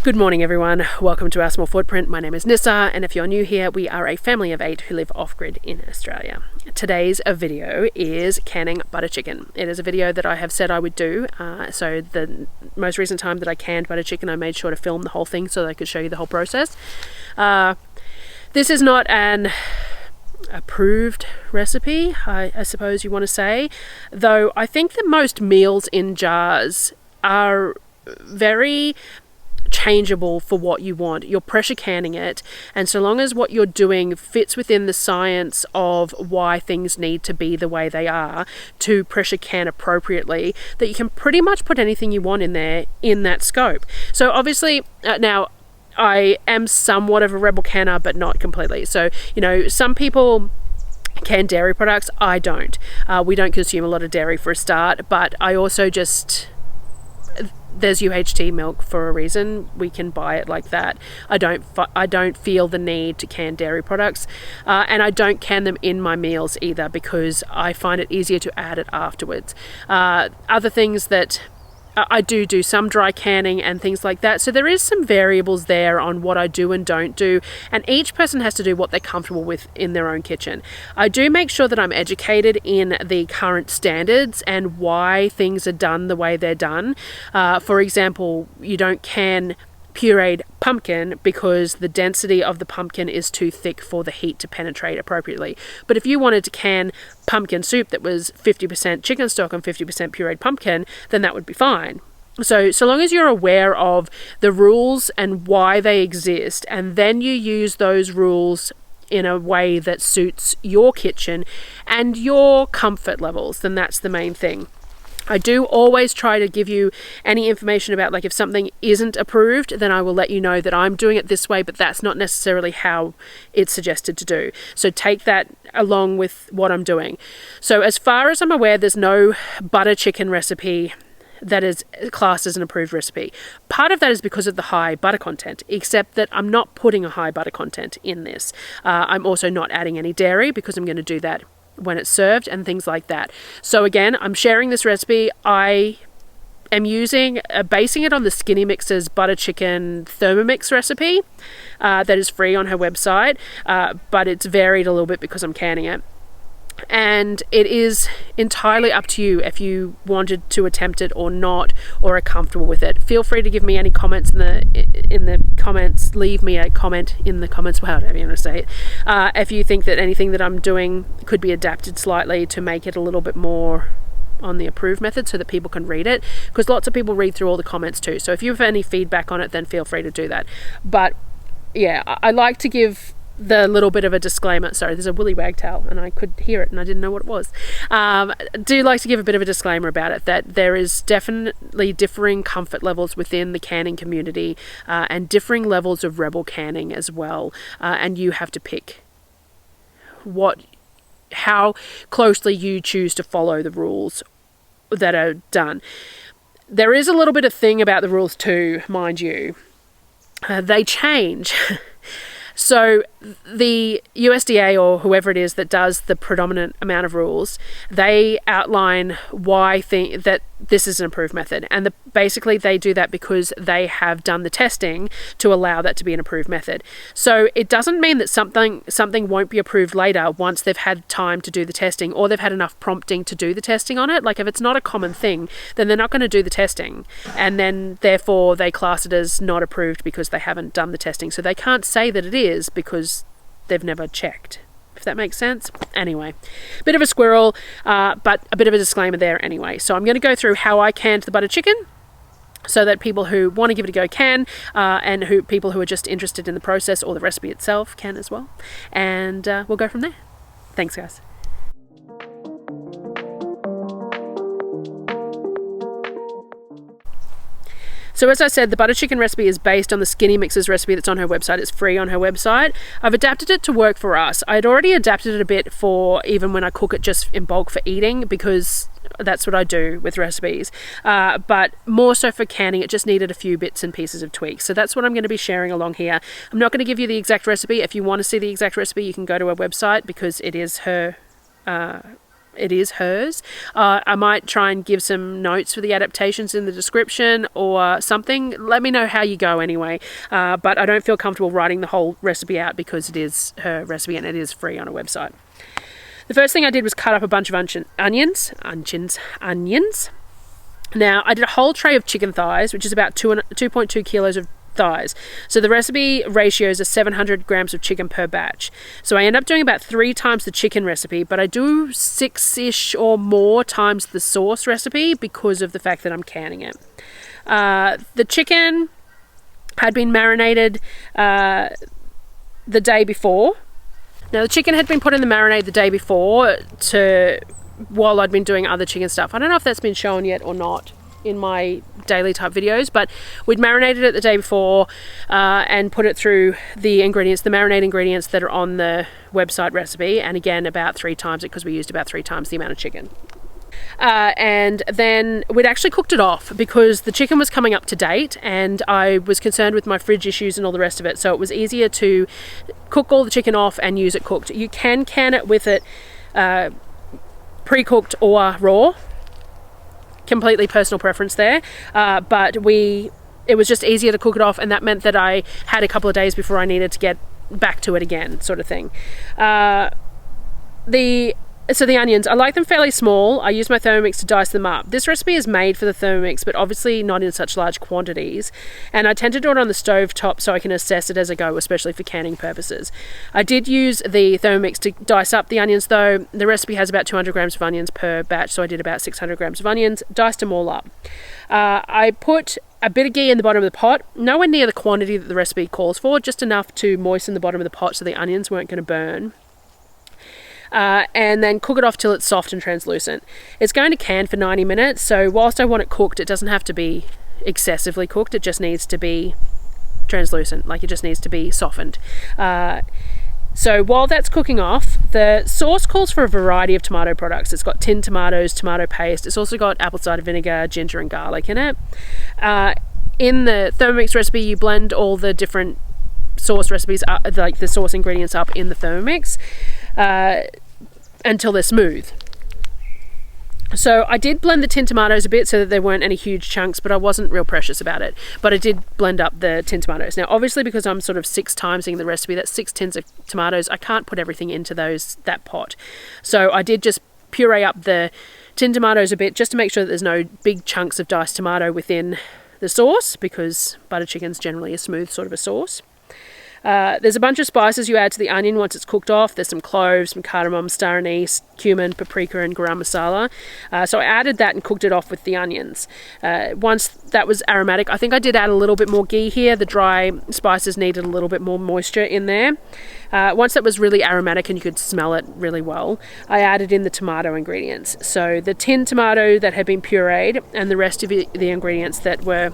Good morning everyone, welcome to Our Small Footprint. My name is Nyssa, and if you're new here, we are a family of 8 who live off-grid in Australia. Today's video is canning butter chicken. It is a video that I have said I would do, so the most recent time that I canned butter chicken I made sure to film the whole thing so that I could show you the whole process. This is not an approved recipe, I suppose you want to say, though I think that most meals in jars are very changeable for what you want. You're pressure canning it, and so long as what you're doing fits within the science of why things need to be the way they are to pressure can appropriately, that you can pretty much put anything you want in there in that scope. So obviously now I am somewhat of a rebel canner, but not completely. So, you know, some people can dairy products. I don't. We don't consume a lot of dairy for a start, but I also just... there's UHT milk for a reason. We can buy it like that. I don't feel the need to can dairy products, and I don't can them in my meals either because I find it easier to add it afterwards. Other things that I do some dry canning and things like that. So there is some variables there on what I do and don't do, and each person has to do what they're comfortable with in their own kitchen. I do make sure that I'm educated in the current standards and why things are done the way they're done. For example, you don't can pureed pumpkin because the density of the pumpkin is too thick for the heat to penetrate appropriately. But if you wanted to can pumpkin soup that was 50% chicken stock and 50% pureed pumpkin, then that would be fine. So long as you're aware of the rules and why they exist, and then you use those rules in a way that suits your kitchen and your comfort levels, then that's the main thing. I do always try to give you any information about, like, if something isn't approved, then I will let you know that I'm doing it this way, but that's not necessarily how it's suggested to do. So take that along with what I'm doing. So as far as I'm aware, there's no butter chicken recipe that is classed as an approved recipe. Part of that is because of the high butter content, except that I'm not putting a high butter content in this. I'm also not adding any dairy because I'm going to do that when it's served and things like that. So again, I'm sharing this recipe. I am using basing it on the Skinnymixers butter chicken Thermomix recipe that is free on her website, but it's varied a little bit because I'm canning it. And it is entirely up to you if you wanted to attempt it or not, or are comfortable with it. Feel free to give me any comments in the comments. Leave me a comment in the comments, however you want to say it, if you think that anything that I'm doing could be adapted slightly to make it a little bit more on the approved method so that people can read it, because lots of people read through all the comments too. So if you have any feedback on it, then feel free to do that. But yeah, I like to give the little bit of a disclaimer. Sorry, there's a woolly wagtail and I could hear it and I didn't know what it was. Do like to give a bit of a disclaimer about it, that there is definitely differing comfort levels within the canning community, and differing levels of rebel canning as well, and you have to pick how closely you choose to follow the rules that are done. There is a little bit of thing about the rules too, mind you. They change. So the USDA, or whoever it is that does the predominant amount of rules, they outline why that this is an approved method. And basically they do that because they have done the testing to allow that to be an approved method. So it doesn't mean that something won't be approved later once they've had time to do the testing, or they've had enough prompting to do the testing on it. Like, if it's not a common thing, then they're not going to do the testing. And then therefore they class it as not approved because they haven't done the testing. So they can't say that it is because they've never checked, if that makes sense. Anyway, bit of a squirrel, but a bit of a disclaimer there anyway. So I'm going to go through how I canned the butter chicken so that people who want to give it a go can, and people who are just interested in the process or the recipe itself can as well. And we'll go from there. Thanks, guys. So as I said, the butter chicken recipe is based on the Skinnymixers recipe that's on her website. It's free on her website. I've adapted it to work for us. I had already adapted it a bit for even when I cook it just in bulk for eating, because that's what I do with recipes. But more so for canning, it just needed a few bits and pieces of tweaks. So that's what I'm going to be sharing along here. I'm not going to give you the exact recipe. If you want to see the exact recipe, you can go to her website because it is her it is hers. I might try and give some notes for the adaptations in the description or something. Let me know how you go anyway. But I don't feel comfortable writing the whole recipe out because it is her recipe and it is free on a website. The first thing I did was cut up a bunch of onions. Now, I did a whole tray of chicken thighs, which is about 2.2 kilos of thighs. So the recipe ratios are 700 grams of chicken per batch. So I end up doing about 3 times the chicken recipe, but I do 6-ish or more times the sauce recipe because of the fact that I'm canning it. The chicken had been marinated the day before. Now, the chicken had been put in the marinade the day before while I'd been doing other chicken stuff. I don't know if that's been shown yet or not in my daily type videos, but we'd marinated it the day before and put it through the marinade ingredients that are on the website recipe, and again about 3 times it because we used about 3 times the amount of chicken. And then we'd actually cooked it off because the chicken was coming up to date and I was concerned with my fridge issues and all the rest of it, so it was easier to cook all the chicken off and use it cooked. You can it with it pre-cooked or raw. Completely personal preference there, but it was just easier to cook it off, and that meant that I had a couple of days before I needed to get back to it again, sort of thing. So the onions, I like them fairly small. I use my Thermomix to dice them up. This recipe is made for the Thermomix, but obviously not in such large quantities. And I tend to do it on the stove top so I can assess it as I go, especially for canning purposes. I did use the Thermomix to dice up the onions though. The recipe has about 200 grams of onions per batch, so I did about 600 grams of onions, diced them all up. I put a bit of ghee in the bottom of the pot, nowhere near the quantity that the recipe calls for, just enough to moisten the bottom of the pot so the onions weren't going to burn. And then cook it off till it's soft and translucent. It's going to can for 90 minutes, so whilst I want it cooked, it doesn't have to be excessively cooked, it just needs to be translucent, like it just needs to be softened. So while that's cooking off, the sauce calls for a variety of tomato products. It's got tinned tomatoes, tomato paste, it's also got apple cider vinegar, ginger and garlic in it. In the Thermomix recipe, you blend all the different sauce recipes up, like the sauce ingredients up in the Thermomix until they're smooth. So I did blend the tinned tomatoes a bit so that there weren't any huge chunks, but I wasn't real precious about it. But I did blend up the tinned tomatoes. Now obviously because I'm sort of 6 timesing the recipe, that's 6 tins of tomatoes, I can't put everything into that pot. So I did just puree up the tinned tomatoes a bit just to make sure that there's no big chunks of diced tomato within the sauce, because butter chicken's generally a smooth sort of a sauce. There's a bunch of spices you add to the onion once it's cooked off. There's some cloves, some cardamom, star anise, cumin, paprika and garam masala. So I added that and cooked it off with the onions. Once that was aromatic, I think I did add a little bit more ghee here. The dry spices needed a little bit more moisture in there. Once that was really aromatic and you could smell it really well, I added in the tomato ingredients. So the tinned tomato that had been pureed and the rest of the ingredients that were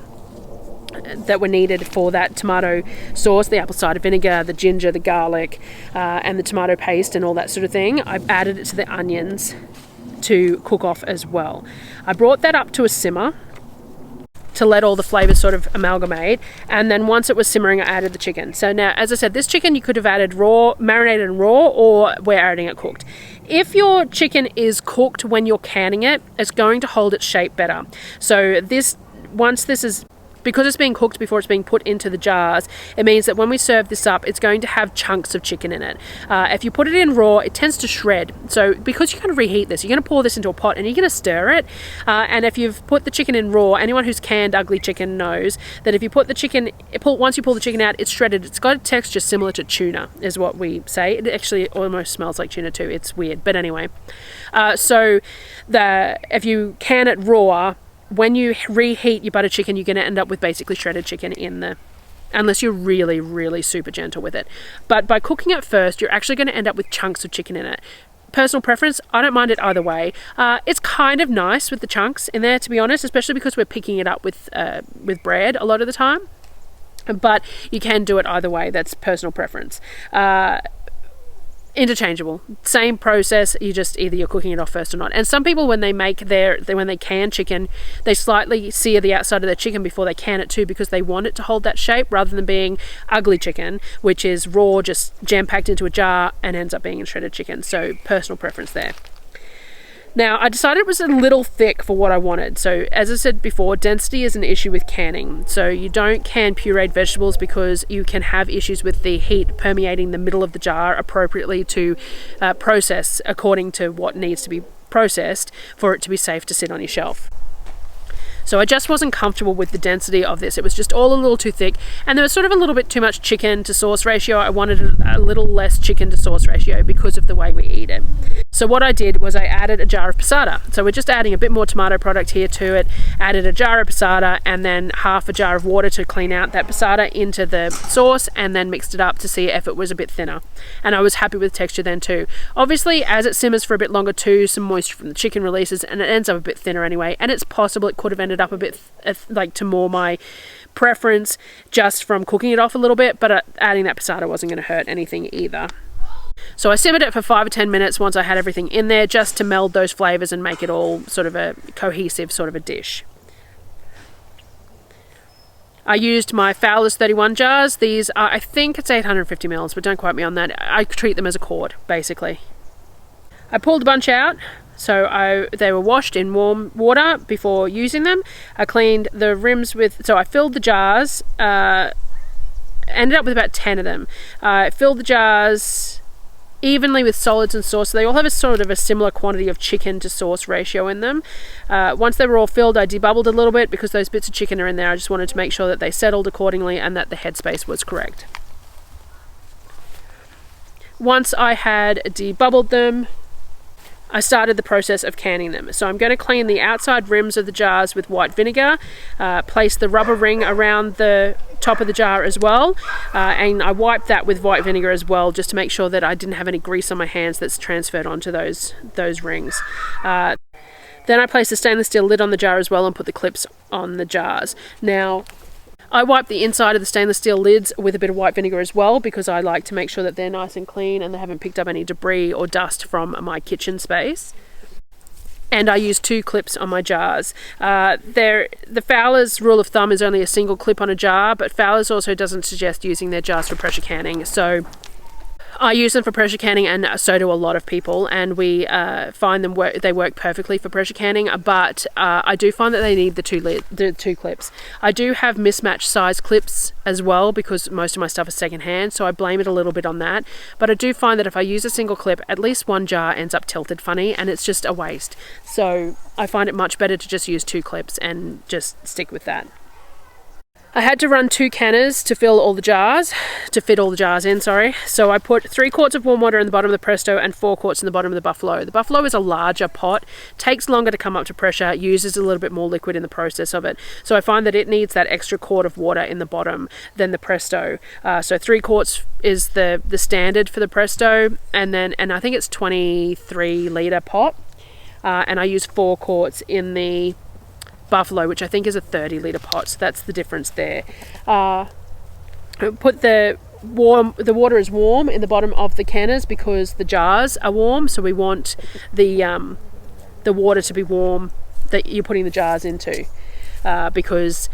needed for that tomato sauce, the apple cider vinegar, the ginger, the garlic, and the tomato paste and all that sort of thing. I added it to the onions to cook off as well. I brought that up to a simmer to let all the flavors sort of amalgamate, and then once it was simmering I added the chicken. So now, as I said, this chicken you could have added raw, marinated and raw, or we're adding it cooked. If your chicken is cooked when you're canning it, it's going to hold its shape better. So because it's being cooked before it's being put into the jars, it means that when we serve this up, it's going to have chunks of chicken in it. If you put it in raw, it tends to shred. So because you're going to reheat this, you're going to pour this into a pot and you're going to stir it. And if you've put the chicken in raw, anyone who's canned ugly chicken knows that if you put the chicken, once you pull the chicken out, it's shredded. It's got a texture similar to tuna, is what we say. It actually almost smells like tuna too. It's weird, but anyway. If you can it raw, when you reheat your butter chicken, you're going to end up with basically shredded chicken unless you're really, really super gentle with it. But by cooking it first, you're actually going to end up with chunks of chicken in it. Personal preference, I don't mind it either way. It's kind of nice with the chunks in there, to be honest, especially because we're picking it up with bread a lot of the time. But you can do it either way. That's personal preference. Interchangeable, same process, you're cooking it off first or not. And some people, when they can chicken, they slightly sear the outside of their chicken before they can it too, because they want it to hold that shape rather than being ugly chicken, which is raw, just jam-packed into a jar and ends up being shredded chicken. So personal preference there. Now, I decided it was a little thick for what I wanted. So as I said before, density is an issue with canning. So you don't can pureed vegetables because you can have issues with the heat permeating the middle of the jar appropriately to process according to what needs to be processed for it to be safe to sit on your shelf. So I just wasn't comfortable with the density of this. It was just all a little too thick, and there was sort of a little bit too much chicken to sauce ratio. I wanted a little less chicken to sauce ratio because of the way we eat it. So what I did was I added a jar of passata. So we're just adding a bit more tomato product here to it, added a jar of passata and then half a jar of water to clean out that passata into the sauce, and then mixed it up to see if it was a bit thinner. And I was happy with the texture then too. Obviously, as it simmers for a bit longer too, some moisture from the chicken releases and it ends up a bit thinner anyway, and it's possible it could have ended up a bit like to more my preference just from cooking it off a little bit, but adding that passata wasn't going to hurt anything either. So I simmered it for 5 or 10 minutes once I had everything in there, just to meld those flavors and make it all sort of a cohesive sort of a dish. I used my Fowler's 31 jars. These are, I think it's 850 mils, but don't quote me on that. I treat them as a quart basically. I pulled a bunch out. So they were washed in warm water before using them. I cleaned the rims so I filled the jars, ended up with about 10 of them. I filled the jars evenly with solids and sauce. So they all have a sort of a similar quantity of chicken to sauce ratio in them. Once they were all filled, I debubbled a little bit because those bits of chicken are in there. I just wanted to make sure that they settled accordingly and that the headspace was correct. Once I had debubbled them, I started the process of canning them. So I'm going to clean the outside rims of the jars with white vinegar, place the rubber ring around the top of the jar as well, and I wiped that with white vinegar as well, just to make sure that I didn't have any grease on my hands that's transferred onto those rings. Then I placed the stainless steel lid on the jar as well and put the clips on the jars. Now, I wipe the inside of the stainless steel lids with a bit of white vinegar as well, because I like to make sure that they're nice and clean and they haven't picked up any debris or dust from my kitchen space. And I use 2 clips on my jars. The Fowler's rule of thumb is only a single clip on a jar, but Fowler's also doesn't suggest using their jars for pressure canning. So I use them for pressure canning, and so do a lot of people, and we find them they work perfectly for pressure canning, but I do find that they need the two clips. I do have mismatched size clips as well because most of my stuff is secondhand, so I blame it a little bit on that, but I do find that if I use a single clip, at least one jar ends up tilted funny and it's just a waste. So I find it much better to just use 2 clips and just stick with that. I had to run 2 canners to fit all the jars in, sorry. So I put 3 quarts of warm water in the bottom of the Presto and 4 quarts in the bottom of the Buffalo. The Buffalo is a larger pot, takes longer to come up to pressure, uses a little bit more liquid in the process of it. So I find that it needs that extra quart of water in the bottom than the Presto. So 3 quarts is the standard for the Presto, and I think it's 23 litre pot. And I use 4 quarts in the Buffalo, which I think is a 30 litre pot, so that's the difference there. Put the water is warm in the bottom of the canners because the jars are warm, so we want the water to be warm that you're putting the jars into, because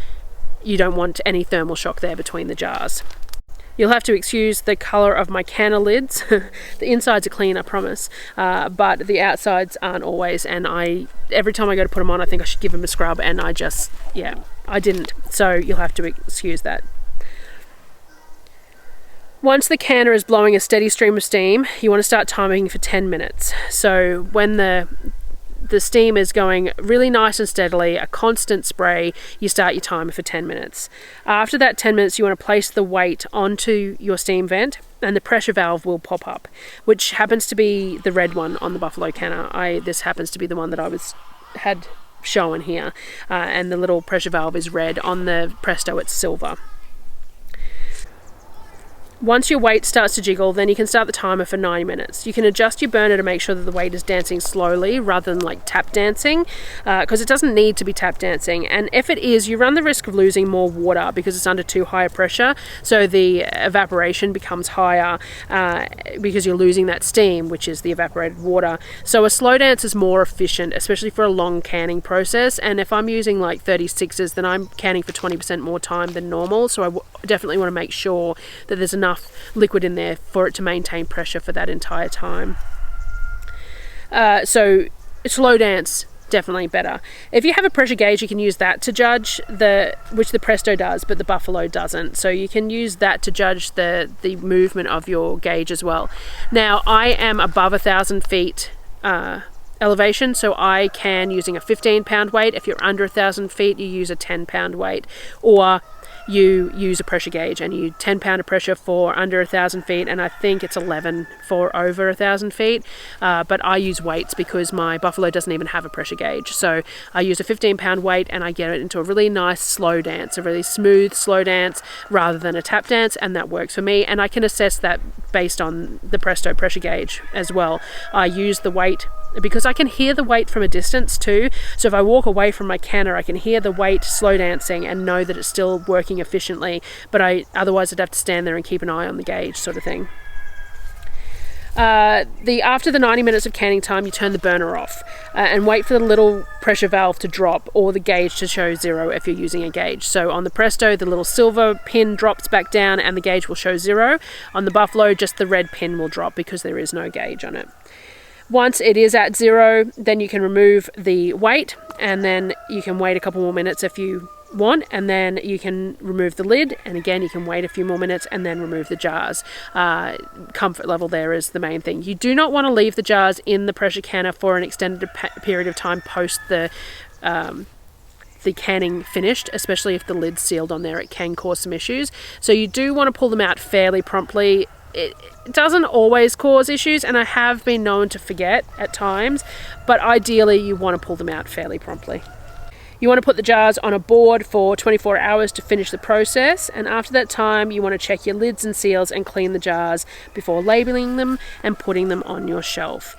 you don't want any thermal shock there between the jars. You'll have to excuse the colour of my canner lids. The insides are clean, I promise, but the outsides aren't always, and every time I go to put them on I think I should give them a scrub, and I didn't, so you'll have to excuse that. Once the canner is blowing a steady stream of steam, you want to start timing for 10 minutes. So when the steam is going really nice and steadily, a constant spray, you start your timer for 10 minutes. After that 10 minutes, you want to place the weight onto your steam vent and the pressure valve will pop up, which happens to be the red one on the Buffalo canner. This happens to be the one that I had shown here, and the little pressure valve is red. On the Presto, it's silver. Once your weight starts to jiggle, then you can start the timer for 90 minutes. You can adjust your burner to make sure that the weight is dancing slowly rather than like tap dancing, because it doesn't need to be tap dancing. And if it is, you run the risk of losing more water because it's under too high a pressure, so the evaporation becomes higher because you're losing that steam, which is the evaporated water. So a slow dance is more efficient, especially for a long canning process. And if I'm using like 36s, then I'm canning for 20% more time than normal, so I definitely want to make sure that there's enough liquid in there for it to maintain pressure for that entire time. So slow dance, definitely better. If you have a pressure gauge, you can use that to judge which the Presto does, but the Buffalo doesn't. So you can use that to judge the movement of your gauge as well. Now, I am above 1,000 feet elevation, so I can, using a 15-pound weight. If you're under 1,000 feet, you use a 10-pound weight, or you use a pressure gauge and you 10 pound of pressure for under 1,000 feet, and I think it's 11 for over 1,000 feet, but I use weights because my Buffalo doesn't even have a pressure gauge. So I use a 15-pound weight and I get it into a really nice slow dance, a really smooth slow dance rather than a tap dance, and that works for me. And I can assess that based on the Presto pressure gauge as well. I use the weight because I can hear the weight from a distance too. So if I walk away from my canner, I can hear the weight slow dancing and know that it's still working efficiently, but otherwise I'd have to stand there and keep an eye on the gauge, sort of thing. After the 90 minutes of canning time, you turn the burner off and wait for the little pressure valve to drop or the gauge to show 0 if you're using a gauge. So on the Presto, the little silver pin drops back down and the gauge will show 0. On the Buffalo, just the red pin will drop because there is no gauge on it. Once it is at 0, then you can remove the weight, and then you can wait a couple more minutes if you want, and then you can remove the lid, and again you can wait a few more minutes and then remove the jars. Comfort level there is the main thing. You do not want to leave the jars in the pressure canner for an extended period of time post the canning finished, especially if the lid's sealed on there. It can cause some issues, so you do want to pull them out fairly promptly. It doesn't always cause issues, and I have been known to forget at times, but ideally you want to pull them out fairly promptly. You want to put the jars on a board for 24 hours to finish the process, and after that time you want to check your lids and seals and clean the jars before labeling them and putting them on your shelf.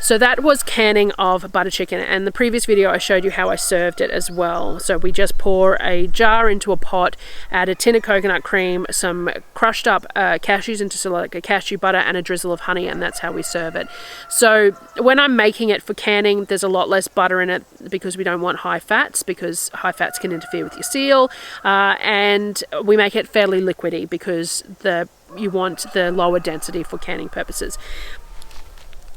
So that was canning of butter chicken, and the previous video I showed you how I served it as well. So we just pour a jar into a pot, add a tin of coconut cream, some crushed up cashews into like a cashew butter, and a drizzle of honey, and that's how we serve it. So when I'm making it for canning, there's a lot less butter in it because we don't want high fats, because high fats can interfere with your seal, and we make it fairly liquidy because you want the lower density for canning purposes.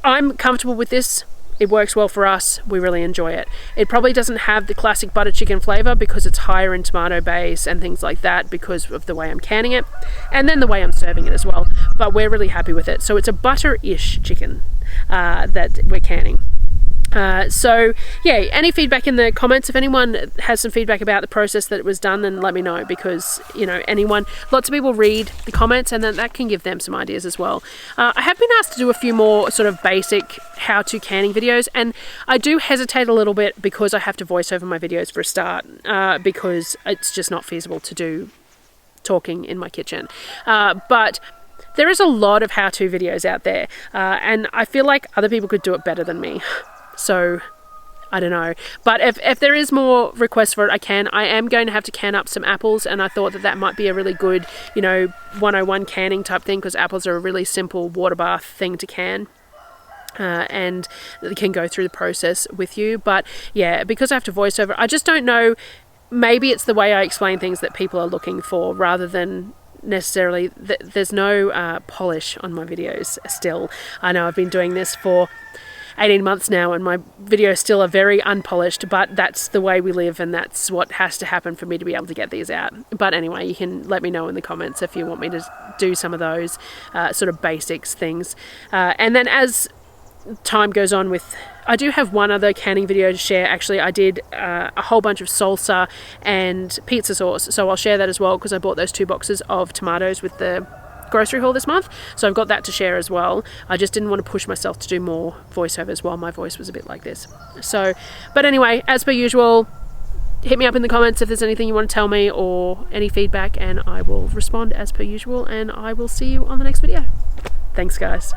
I'm comfortable with this. It works well for us. We really enjoy it. It probably doesn't have the classic butter chicken flavor because it's higher in tomato base and things like that because of the way I'm canning it and then the way I'm serving it as well. But we're really happy with it. So it's a butter-ish chicken that we're canning. So yeah, any feedback in the comments. If anyone has some feedback about the process that was done, then let me know, because lots of people read the comments and then that can give them some ideas as well. I have been asked to do a few more sort of basic how-to canning videos, and I do hesitate a little bit because I have to voice over my videos for a start, because it's just not feasible to do talking in my kitchen. But there is a lot of how-to videos out there, and I feel like other people could do it better than me. So I don't know, but if there is more requests for it, I am going to have to can up some apples, and I thought that might be a really good 101 canning type thing, because apples are a really simple water bath thing to can. And they can go through the process with you. But yeah, because I have to voice over, I just don't know, maybe it's the way I explain things that people are looking for rather than necessarily there's no polish on my videos still. I know I've been doing this for 18 months now and my videos still are very unpolished, but that's the way we live and that's what has to happen for me to be able to get these out. But anyway, you can let me know in the comments if you want me to do some of those sort of basics things. And then as time goes on I do have one other canning video to share. Actually, I did a whole bunch of salsa and pizza sauce, so I'll share that as well, because I bought those 2 boxes of tomatoes with the grocery haul this month, so I've got that to share as well. I just didn't want to push myself to do more voiceovers while my voice was a bit like this. So, but anyway, as per usual, hit me up in the comments if there's anything you want to tell me or any feedback, and I will respond as per usual, and I will see you on the next video. Thanks guys.